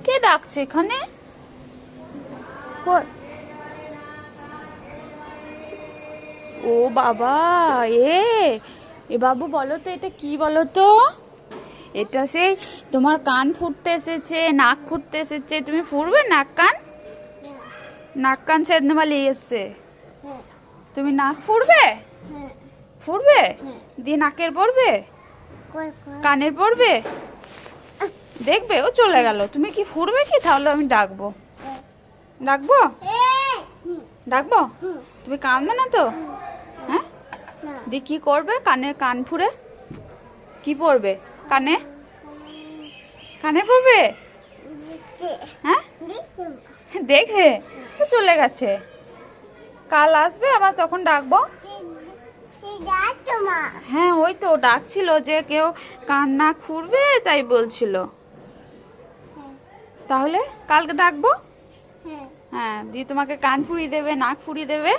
কে ডাকছে এখানে? ও বাবা, এ বাবু বলো তো এটা কি বলো তো? এটা সেই তোমার কান ফুটতে এসেছে, নাক ফুটতে এসেছে। তুমি ফুড়বে নাক কান? নাক কান সেদনে वाली এসছে। তুমি নাক ফুড়বে? ফুড়বে? দিয়ে নাকের পড়বে, কানের পড়বে, দেখবে। ও চলে গেল। তুমি কি ফুড়বে কি? তাহলে আমি ডাকবো। ডাকবো? ডাকবো? তুমি কাঁদবে না তো? হ্যাঁ, দিয়ে কি করবে? কানে কান ফুড়ে কি পড়বে? কানে কানে পড়বে? হ্যাঁ, দেখবে। চলে গেছে। কাল আসবে আবার, তখন ডাকবো। হ্যাঁ, ওই তো ডাকছিল যে কেউ কান নাক ফুড়বে, তাই বলছিল। তাহলে কালকে ডাকবো। হ্যাঁ, দিয়ে তোমাকে কান ফুড়িয়ে দেবে, নাক ফুড়িয়ে দেবে।